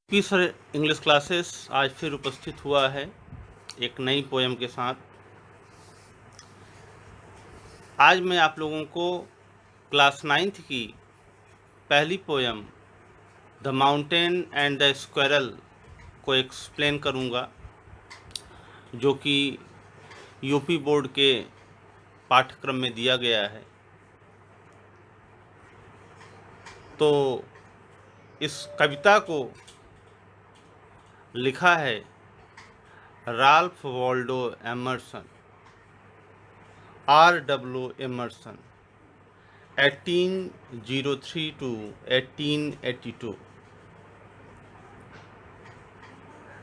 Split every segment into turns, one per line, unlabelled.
Sir English classes आज फिर उपस्थित हुआ है एक नई पोएम के साथ। आज मैं आप लोगों को क्लास 9th की पहली poem the mountain and the squirrel को एक्सप्लेन करूंगा, जो कि यूपी बोर्ड के पाठ्यक्रम में दिया गया है। तो इस कविता को लिखा है Ralph Waldo Emerson, R.W. Emerson, 1803 to 1882.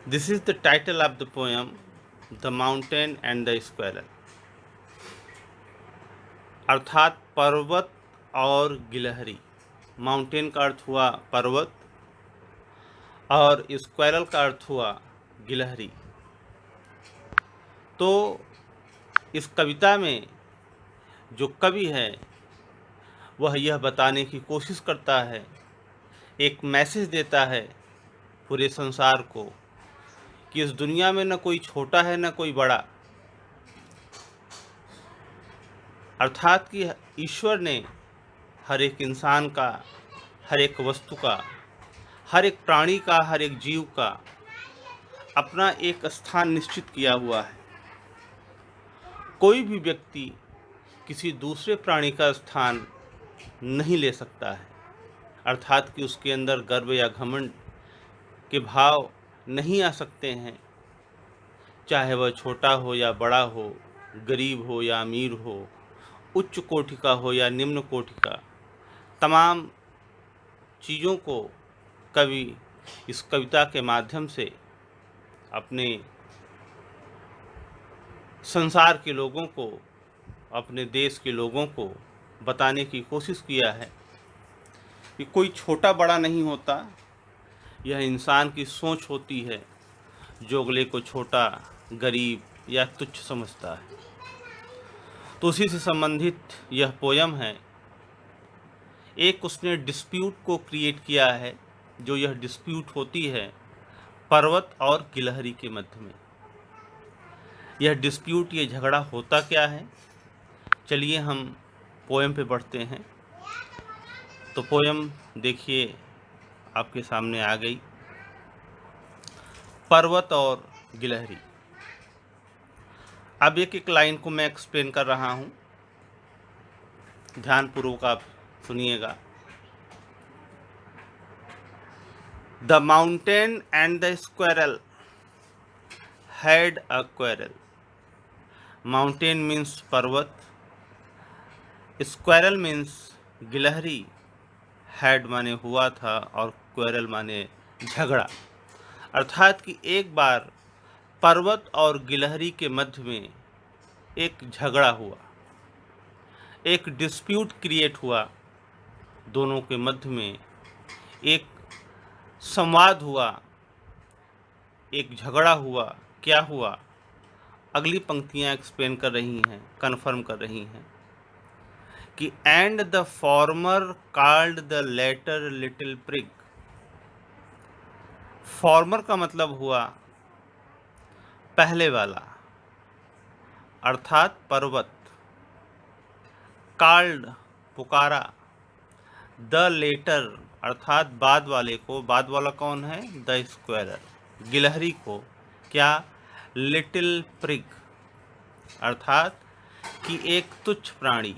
This is the title of the poem, The Mountain and the Squirrel. अर्थात पर्वत और गिलहरी। माउंटेन का अर्थ हुआ पर्वत और स्क्वायरल का अर्थ हुआ गिलहरी। तो इस कविता में जो कवि है वह यह बताने की कोशिश करता है, एक मैसेज देता है पूरे संसार को कि इस दुनिया में न कोई छोटा है न कोई बड़ा। अर्थात कि ईश्वर ने हर एक इंसान का, हर एक वस्तु का, हर एक प्राणी का, हर एक जीव का अपना एक स्थान निश्चित किया हुआ है। कोई भी व्यक्ति किसी दूसरे प्राणी का स्थान नहीं ले सकता है। अर्थात कि उसके अंदर गर्व या घमंड के भाव नहीं आ सकते हैं, चाहे वह छोटा हो या बड़ा हो, गरीब हो या अमीर हो, उच्च कोटि का हो या निम्न कोटि का। तमाम चीज़ों को कवि इस कविता के माध्यम से अपने संसार के लोगों को, अपने देश के लोगों को बताने की कोशिश किया है कि कोई छोटा बड़ा नहीं होता। यह इंसान की सोच होती है जो अगले को छोटा, गरीब या तुच्छ समझता है। तो उसी से संबंधित यह पोयम है। एक उसने डिस्प्यूट को क्रिएट किया है, जो यह डिस्प्यूट होती है पर्वत और गिलहरी के मध्य में। यह डिस्प्यूट, ये झगड़ा होता क्या है, चलिए हम पोयम पे बढ़ते हैं। तो पोयम देखिए आपके सामने आ गई। पर्वत और गिलहरी। अब एक एक लाइन को मैं एक्सप्लेन कर रहा हूँ, ध्यानपूर्वक आप सुनिएगा। The mountain and the squirrel had a quarrel. Mountain means पर्वत, स्क्वायरल मीन्स गिलहरी, हैड माने हुआ था और क्वेरल माने झगड़ा। अर्थात कि एक बार पर्वत और गिलहरी के मध्य में एक झगड़ा हुआ, एक डिस्प्यूट क्रिएट हुआ, दोनों के मध्य में एक संवाद हुआ, एक झगड़ा हुआ। क्या हुआ, अगली पंक्तियां एक्सप्लेन कर रही हैं, कन्फर्म कर रही हैं कि and the former called the latter little prig. Former का मतलब हुआ पहले वाला, अर्थात पर्वत। कॉल्ड पुकारा, द लेटर अर्थात बाद वाले को। बाद वाला कौन है, द स्क्वायरल, गिलहरी को। क्या, लिटिल प्रिग, अर्थात कि एक तुच्छ प्राणी,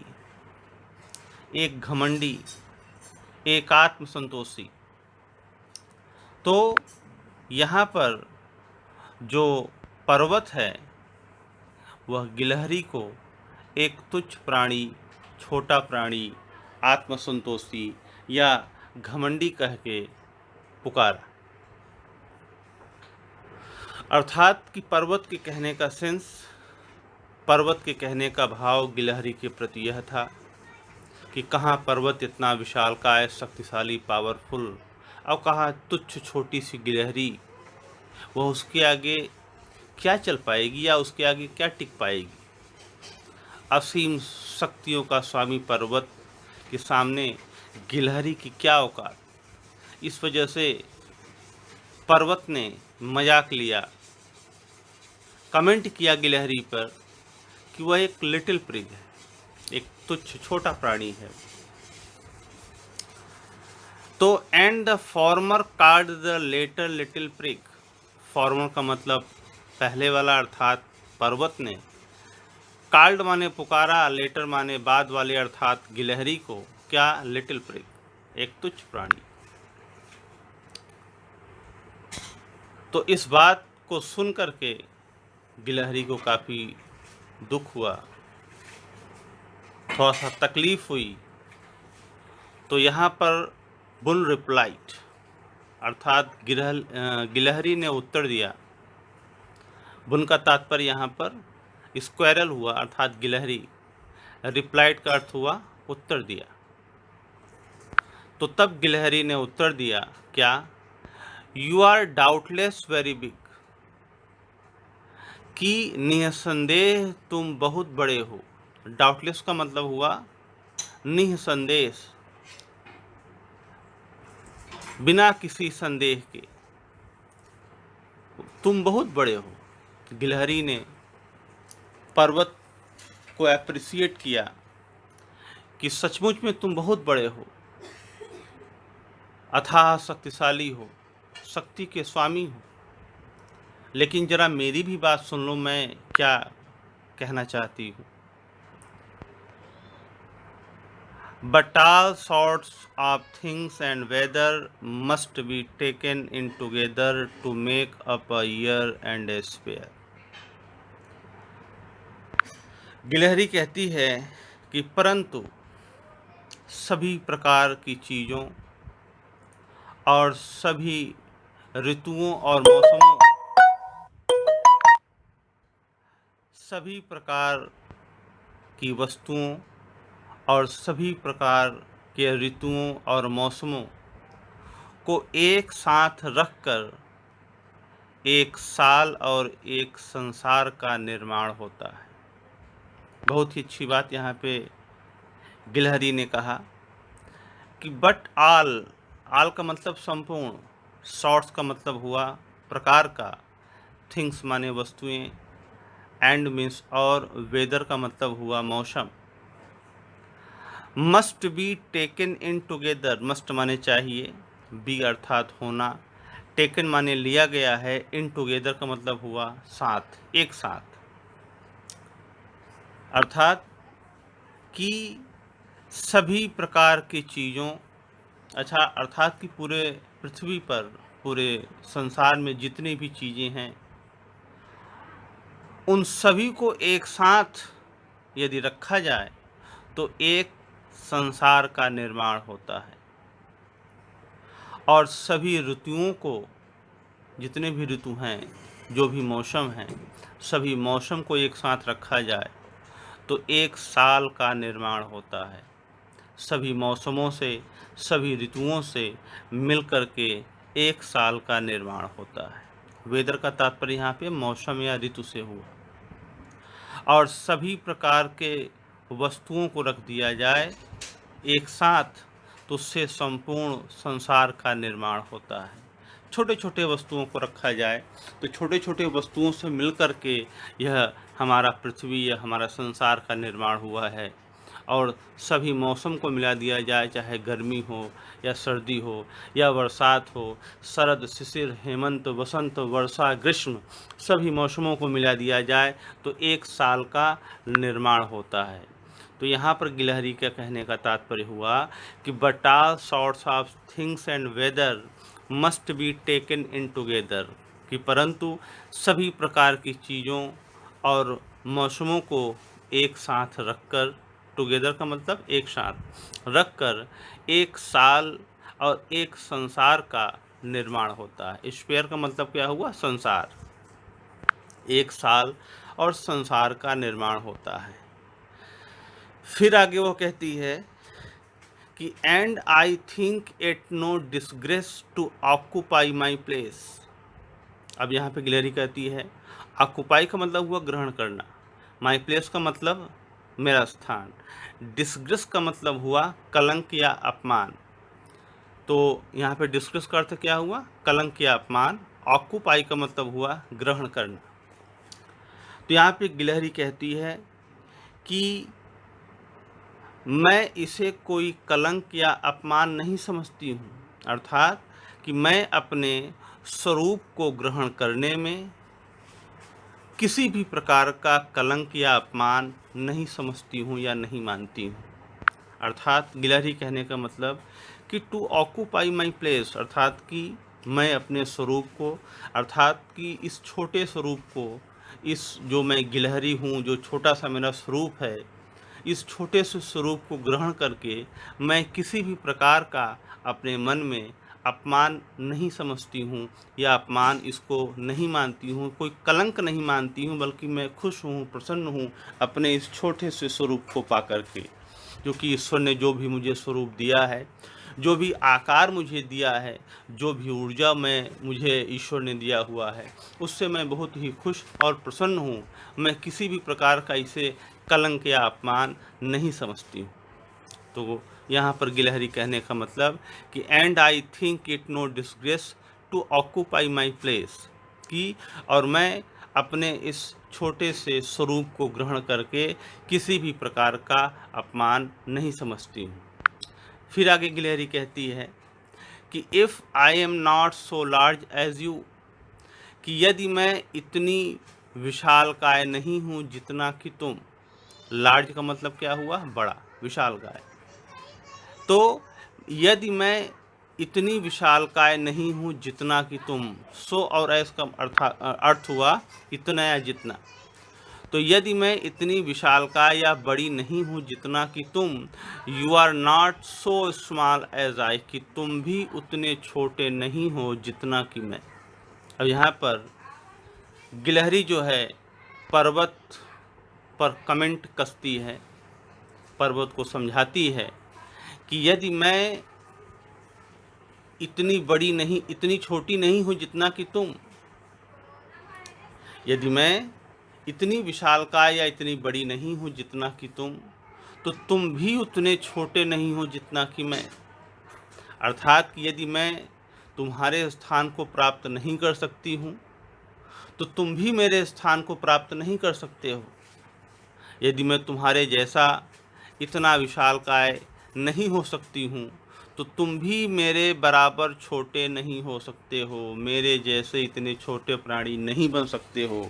एक घमंडी, एक आत्मसंतोषी। तो यहाँ पर जो पर्वत है वह गिलहरी को एक तुच्छ प्राणी, छोटा प्राणी, आत्मसंतोषी या घमंडी कह के पुकारा। अर्थात कि पर्वत के कहने का सेंस, पर्वत के कहने का भाव गिलहरी के प्रति यह था कि कहाँ पर्वत इतना विशालकाय, शक्तिशाली, पावरफुल, और कहाँ तुच्छ छोटी सी गिलहरी, वह उसके आगे क्या चल पाएगी या उसके आगे क्या टिक पाएगी। असीम शक्तियों का स्वामी पर्वत के सामने गिलहरी की क्या औकात। इस वजह से पर्वत ने मजाक लिया, कमेंट किया गिलहरी पर कि वह एक लिटिल प्रिग है, एक तुच्छ छोटा प्राणी है। तो and the former called the latter little prig, former का मतलब पहले वाला अर्थात पर्वत ने, कार्ड माने पुकारा, लेटर माने बाद वाले अर्थात गिलहरी को, क्या लिटिल प्रिग, एक तुच्छ प्राणी। तो इस बात को सुन करके गिलहरी को काफ़ी दुख हुआ, थोड़ा सा तकलीफ हुई। तो यहाँ पर बुल रिप्लाइड अर्थात गिलहरी ने उत्तर दिया। बुन का तात्पर्य यहाँ पर स्क्वेरल हुआ अर्थात गिलहरी, रिप्लाइड का अर्थ हुआ उत्तर दिया। तो तब गिलहरी ने उत्तर दिया क्या, you are doubtless very big, कि निसंदेह तुम बहुत बड़े हो। डाउटलेस का मतलब हुआ निसंदेह, बिना किसी संदेह के तुम बहुत बड़े हो। गिलहरी ने पर्वत को अप्रिशिएट किया कि सचमुच में तुम बहुत बड़े हो, अथाह शक्तिशाली हो, शक्ति के स्वामी हो। लेकिन जरा मेरी भी बात सुन लो, मैं क्या कहना चाहती हूँ। But all sorts of things and weather must be taken in together to make up a year and a spare. गिलहरी कहती है कि परंतु सभी प्रकार की चीज़ों और सभी ऋतुओं और मौसमों, सभी प्रकार की वस्तुओं और सभी प्रकार के ऋतुओं और मौसमों को एक साथ रखकर एक साल और एक संसार का निर्माण होता है। बहुत ही अच्छी बात यहाँ पे गिलहरी ने कहा कि बट आल, आल का मतलब संपूर्ण, शॉर्ट्स का मतलब हुआ प्रकार का, थिंग्स माने वस्तुएं, एंड मीन्स और, वेदर का मतलब हुआ मौसम। Must be taken in together, must माने चाहिए, बी अर्थात होना, टेकन माने लिया गया है, इन टुगेदर का मतलब हुआ साथ, एक साथ, अर्थात कि सभी प्रकार की चीज़ों, अच्छा अर्थात कि पूरे पृथ्वी पर, पूरे संसार में जितनी भी चीज़ें हैं उन सभी को एक साथ यदि रखा जाए तो एक संसार का निर्माण होता है। और सभी ऋतुओं को, जितने भी ऋतु हैं, जो भी मौसम हैं, सभी मौसम को एक साथ रखा जाए तो एक साल का निर्माण होता है। सभी मौसमों से, सभी ऋतुओं से मिलकर के एक साल का निर्माण होता है। वेदर का तात्पर्य यहाँ पे मौसम या ऋतु से हुआ। और सभी प्रकार के वस्तुओं को रख दिया जाए एक साथ तो उससे संपूर्ण संसार का निर्माण होता है। छोटे छोटे वस्तुओं को रखा जाए तो छोटे छोटे वस्तुओं से मिलकर के यह हमारा पृथ्वी या हमारा संसार का निर्माण हुआ है। और सभी मौसम को मिला दिया जाए, चाहे गर्मी हो या सर्दी हो या बरसात हो, शरद, शिशिर, हेमंत, वसंत, वर्षा, ग्रीष्म, सभी मौसमों को मिला दिया जाए तो एक साल का निर्माण होता है। तो यहाँ पर गिलहरी का कहने का तात्पर्य हुआ कि but all sorts of things and weather must be taken in together, कि परंतु सभी प्रकार की चीज़ों और मौसमों को एक साथ रखकर, टुगेदर का मतलब एक साथ रखकर, एक साल और एक संसार का निर्माण होता है। स्पेयर का मतलब क्या हुआ, संसार, एक साल और संसार का निर्माण होता है। फिर आगे वो कहती है कि and I think it no disgrace to occupy my place. अब यहाँ पे गिलहरी कहती है, ऑक्यूपाई का मतलब हुआ ग्रहण करना, माई प्लेस का मतलब मेरा स्थान, डिसग्रेस का मतलब हुआ कलंक या अपमान। तो यहाँ पे डिस्कस का अर्थ क्या हुआ? कलंक या अपमान। ऑक्यूपाई का मतलब हुआ ग्रहण करना। तो यहाँ पे गिलहरी कहती है कि मैं इसे कोई कलंक या अपमान नहीं समझती हूँ, अर्थात कि मैं अपने स्वरूप को ग्रहण करने में किसी भी प्रकार का कलंक या अपमान नहीं समझती हूँ या नहीं मानती हूँ। अर्थात गिलहरी कहने का मतलब कि टू ऑक्यूपाई माई प्लेस, अर्थात कि मैं अपने स्वरूप को, अर्थात कि इस छोटे स्वरूप को, इस जो मैं गिलहरी हूँ, जो छोटा सा मेरा स्वरूप है, इस छोटे से स्वरूप को ग्रहण करके मैं किसी भी प्रकार का अपने मन में अपमान नहीं समझती हूँ या अपमान इसको नहीं मानती हूँ, कोई कलंक नहीं मानती हूँ, बल्कि मैं खुश हूँ, प्रसन्न हूँ अपने इस छोटे से स्वरूप को पा करके, जो कि ईश्वर ने जो भी मुझे स्वरूप दिया है, जो भी आकार मुझे दिया है, जो भी ऊर्जा मुझे ईश्वर ने दिया हुआ है, उससे मैं बहुत ही खुश और प्रसन्न हूँ। मैं किसी भी प्रकार का इसे कलंक या अपमान नहीं समझती हूँ। तो यहाँ पर गिलहरी कहने का मतलब कि and I think it no disgrace to occupy my place, कि और मैं अपने इस छोटे से स्वरूप को ग्रहण करके किसी भी प्रकार का अपमान नहीं समझती हूँ। फिर आगे गिलहरी कहती है कि if I am not so large as you, कि यदि मैं इतनी विशालकाय नहीं हूँ जितना कि तुम। लार्ज का मतलब क्या हुआ? बड़ा, विशालकाय। तो यदि मैं इतनी विशालकाय नहीं हूँ जितना कि तुम, सो और एस का अर्थ हुआ इतना या जितना। तो यदि मैं इतनी विशालकाय या बड़ी नहीं हूँ जितना कि तुम, you are not so small as I, कि तुम भी उतने छोटे नहीं हो जितना कि मैं। अब यहाँ पर गिलहरी जो है पर्वत पर कमेंट कसती है, पर्वत को समझाती है कि यदि मैं इतनी बड़ी नहीं, इतनी छोटी नहीं हूँ जितना कि तुम, यदि मैं इतनी विशालकाय या इतनी बड़ी नहीं हूँ जितना कि तुम, तो तुम भी उतने छोटे नहीं हो जितना कि मैं। अर्थात कि यदि मैं तुम्हारे स्थान को प्राप्त नहीं कर सकती हूँ, तो तुम भी मेरे स्थान को प्राप्त नहीं कर सकते हो। यदि मैं तुम्हारे जैसा इतना विशालकाय नहीं हो सकती हूँ, तो तुम भी मेरे बराबर छोटे नहीं हो सकते हो, मेरे जैसे इतने छोटे प्राणी नहीं बन सकते हो।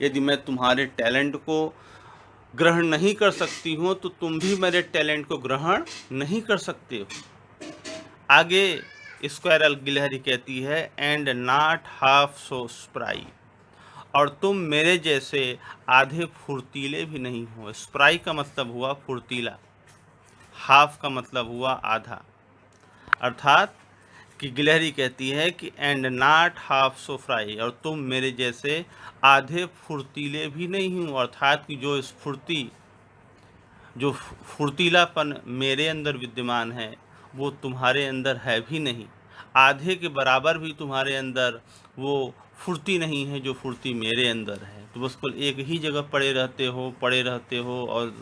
यदि मैं तुम्हारे टैलेंट को ग्रहण नहीं कर सकती हूँ, तो तुम भी मेरे टैलेंट को ग्रहण नहीं कर सकते हो। आगे स्क्वायरल गिलहरी कहती है and not half so spry, और तुम मेरे जैसे आधे फुर्तीले भी नहीं हो। स्प्राई का मतलब हुआ फुर्तीला, हाफ का मतलब हुआ आधा। अर्थात कि गिलहरी कहती है कि and not half so fry, और तुम मेरे जैसे आधे फुर्तीले भी नहीं हो। अर्थात कि जो स्फूर्ति, जो फुर्तीलापन मेरे अंदर विद्यमान है, वो तुम्हारे अंदर है भी नहीं। आधे के बराबर भी तुम्हारे अंदर वो फुर्ती नहीं है जो फुर्ती मेरे अंदर है। तो बस कुल एक ही जगह पड़े रहते हो और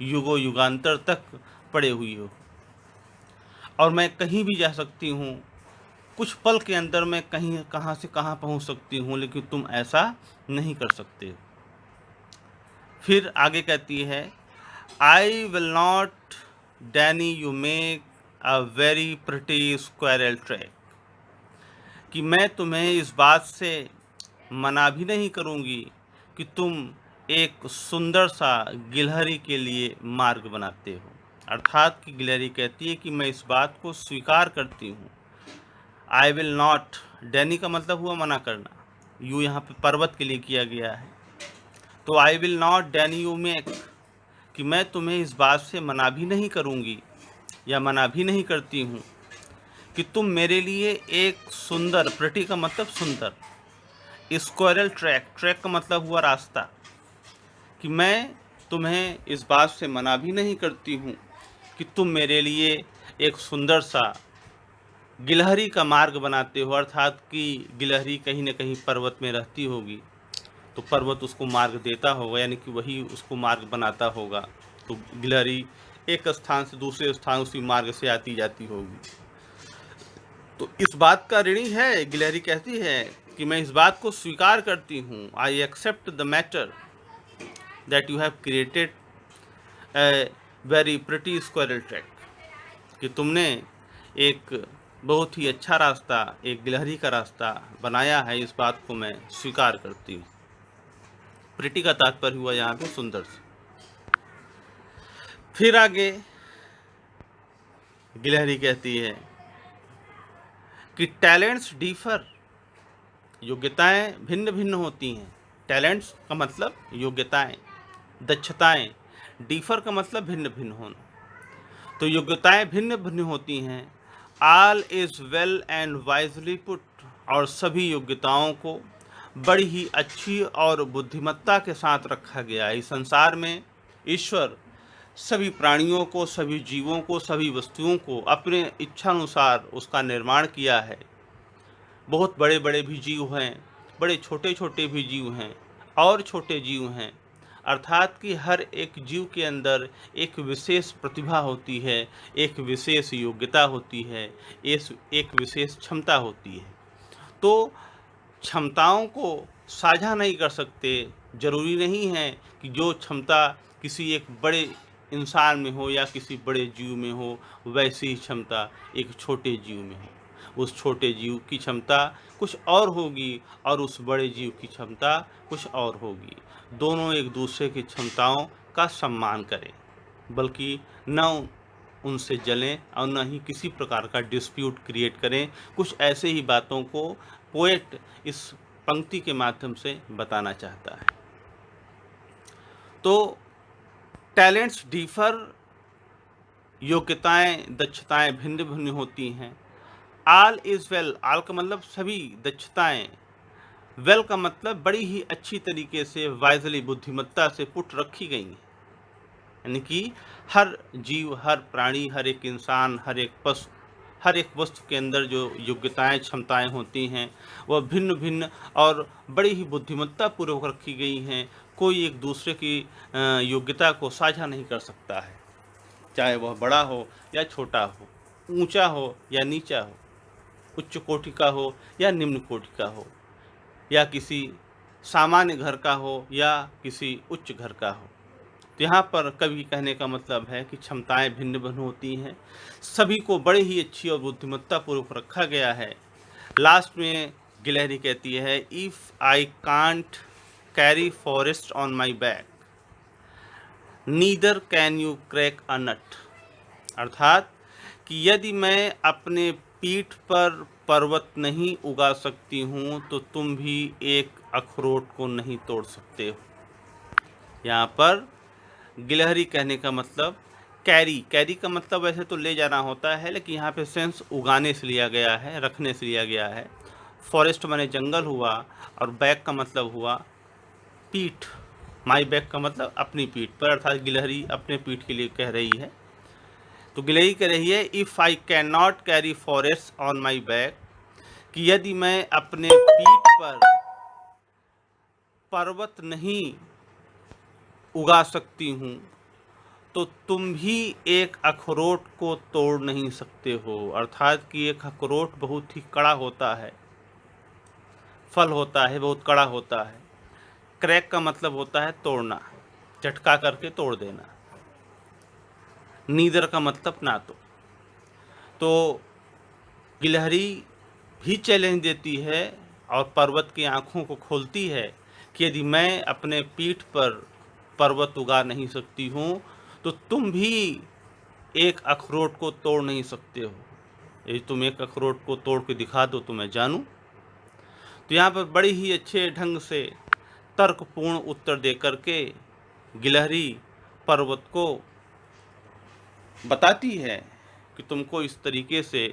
युगों युगांतर तक पड़े हुई हो। और मैं कहीं भी जा सकती हूँ, कुछ पल के अंदर मैं कहीं कहाँ से कहाँ पहुँच सकती हूँ, लेकिन तुम ऐसा नहीं कर सकते। फिर आगे कहती है I will not Danny you make a very pretty squirrel track, कि मैं तुम्हें इस बात से मना भी नहीं करूँगी कि तुम एक सुंदर सा गिलहरी के लिए मार्ग बनाते हो। अर्थात कि गिलहरी कहती है कि मैं इस बात को स्वीकार करती हूँ। आई विल नॉट, डैनी का मतलब हुआ मना करना, यू यहाँ पे पर्वत के लिए किया गया है। तो I will not Danny you make, कि मैं तुम्हें इस बात से मना भी नहीं करूँगी या मना भी नहीं करती हूँ कि तुम मेरे लिए एक सुंदर, प्रिटी का मतलब सुंदर, स्क्वायरल ट्रैक, ट्रैक का मतलब हुआ रास्ता, कि मैं तुम्हें इस बात से मना भी नहीं करती हूँ कि तुम मेरे लिए एक सुंदर सा गिलहरी का मार्ग बनाते हो। अर्थात कि गिलहरी कहीं न कहीं पर्वत में रहती होगी, तो पर्वत उसको मार्ग देता होगा, यानी कि वही उसको मार्ग बनाता होगा। तो गिलहरी एक स्थान से दूसरे स्थान उसी मार्ग से आती जाती होगी। तो इस बात का ऋणी है, गिलहरी कहती है कि मैं इस बात को स्वीकार करती हूँ, I accept the matter that you have created a very pretty squirrel track, कि तुमने एक बहुत ही अच्छा रास्ता, एक गिलहरी का रास्ता बनाया है, इस बात को मैं स्वीकार करती हूँ। प्रिटी का तात्पर्य हुआ यहाँ पे सुंदर से। फिर आगे गिलहरी कहती है कि टैलेंट्स डिफर, योग्यताएं भिन्न भिन्न होती हैं। टैलेंट्स का मतलब योग्यताएं, दक्षताएं, डिफर का मतलब भिन्न भिन्न होना। तो योग्यताएं भिन्न भिन्न होती हैं। All is well and wisely put, और सभी योग्यताओं को बड़ी ही अच्छी और बुद्धिमत्ता के साथ रखा गया है। इस संसार में ईश्वर सभी प्राणियों को, सभी जीवों को, सभी वस्तुओं को अपने इच्छानुसार उसका निर्माण किया है। बहुत बड़े बड़े भी जीव हैं, बड़े छोटे छोटे भी जीव हैं, और छोटे जीव हैं, अर्थात कि हर एक जीव के अंदर एक विशेष प्रतिभा होती है, एक विशेष योग्यता होती है, एक विशेष क्षमता होती है। तो क्षमताओं को साझा नहीं कर सकते। जरूरी नहीं है कि जो क्षमता किसी एक बड़े इंसान में हो या किसी बड़े जीव में हो, वैसी ही क्षमता एक छोटे जीव में हो। उस छोटे जीव की क्षमता कुछ और होगी और उस बड़े जीव की क्षमता कुछ और होगी। दोनों एक दूसरे की क्षमताओं का सम्मान करें, बल्कि न उनसे जलें और न ही किसी प्रकार का डिस्प्यूट क्रिएट करें। कुछ ऐसे ही बातों को पोएट इस पंक्ति के माध्यम से बताना चाहता है। तो टैलेंट्स डिफर, योग्यताएं, दक्षताएं भिन्न भिन्न होती हैं। ऑल इज वेल, ऑल का मतलब सभी दक्षताएं, वेल का मतलब बड़ी ही अच्छी तरीके से, वाइजली, बुद्धिमत्ता से पुट रखी गई हैं। यानी कि हर जीव, हर प्राणी, हर एक इंसान, हर एक पशु, हर एक वस्तु के अंदर जो योग्यताएं, क्षमताएं होती हैं, वह भिन्न भिन्न और बड़ी ही बुद्धिमत्ता पूर्वक रखी गई हैं। कोई एक दूसरे की योग्यता को साझा नहीं कर सकता है, चाहे वह बड़ा हो या छोटा हो, ऊंचा हो या नीचा हो, उच्च कोटि का हो या निम्न कोटि का हो, या किसी सामान्य घर का हो या किसी उच्च घर का हो। तो यहाँ पर कवि कहने का मतलब है कि क्षमताएं भिन्न भिन्न होती हैं, सभी को बड़े ही अच्छी और बुद्धिमत्ता पूर्वक रखा गया है। लास्ट में गिलहरी कहती है, if I can't carry forest on my back neither can you crack a nut, अर्थात कि यदि मैं अपने पीठ पर पर्वत नहीं उगा सकती हूँ तो तुम भी एक अखरोट को नहीं तोड़ सकते हो। यहाँ पर गिलहरी कहने का मतलब कैरी, कैरी का मतलब वैसे तो ले जाना होता है, लेकिन यहाँ पे सेंस उगाने से लिया गया है, रखने से लिया गया है। फॉरेस्ट माने जंगल हुआ, और बैक का मतलब हुआ पीठ। माई बैक का मतलब अपनी पीठ पर, अर्थात गिलहरी अपने पीठ के लिए कह रही है। तो गिलहरी कह रही है, if I can not carry forest on my back, कि यदि मैं अपने पीठ पर पर्वत नहीं उगा सकती हूँ तो तुम भी एक अखरोट को तोड़ नहीं सकते हो। अर्थात कि एक अखरोट बहुत ही कड़ा होता है, फल होता है, बहुत कड़ा होता है। क्रैक का मतलब होता है तोड़ना, झटका करके तोड़ देना। नीदर का मतलब ना तो गिलहरी भी चैलेंज देती है और पर्वत की आँखों को खोलती है कि यदि मैं अपने पीठ पर पर्वत उगा नहीं सकती हूँ तो तुम भी एक अखरोट को तोड़ नहीं सकते हो। यदि तुम एक अखरोट को तोड़ के दिखा दो तो मैं जानूं। तो यहाँ पर बड़ी ही अच्छे ढंग से तर्कपूर्ण उत्तर दे करके गिलहरी पर्वत को बताती है कि तुमको इस तरीके से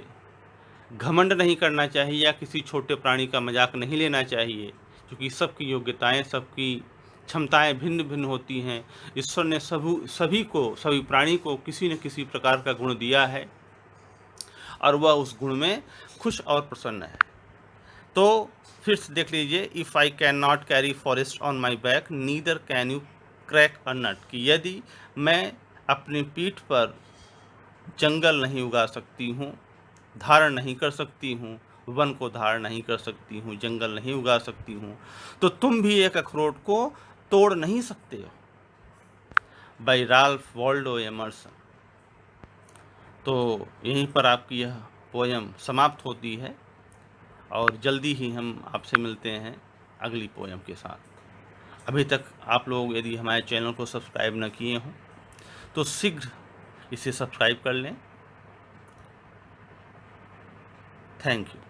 घमंड नहीं करना चाहिए या किसी छोटे प्राणी का मजाक नहीं लेना चाहिए, क्योंकि सबकी योग्यताएं, सबकी क्षमताएं भिन्न भिन्न होती हैं। ईश्वर ने सभी प्राणी को किसी न किसी प्रकार का गुण दिया है और वह उस गुण में खुश और प्रसन्न है। तो फिर से देख लीजिए, if I can not carry forest on my back neither can you crack a nut, कि यदि मैं अपनी पीठ पर जंगल नहीं उगा सकती हूँ धारण नहीं कर सकती हूँ, वन को धारण नहीं कर सकती हूँ, जंगल नहीं उगा सकती हूँ, तो तुम भी एक अखरोट को तोड़ नहीं सकते हो। By Ralph Waldo Emerson. तो यहीं पर आपकी यह पोयम समाप्त होती है और जल्दी ही हम आपसे मिलते हैं अगली पोयम के साथ। अभी तक आप लोग यदि हमारे चैनल को सब्सक्राइब न किए हों तो शीघ्र इसे सब्सक्राइब कर लें। Thank you.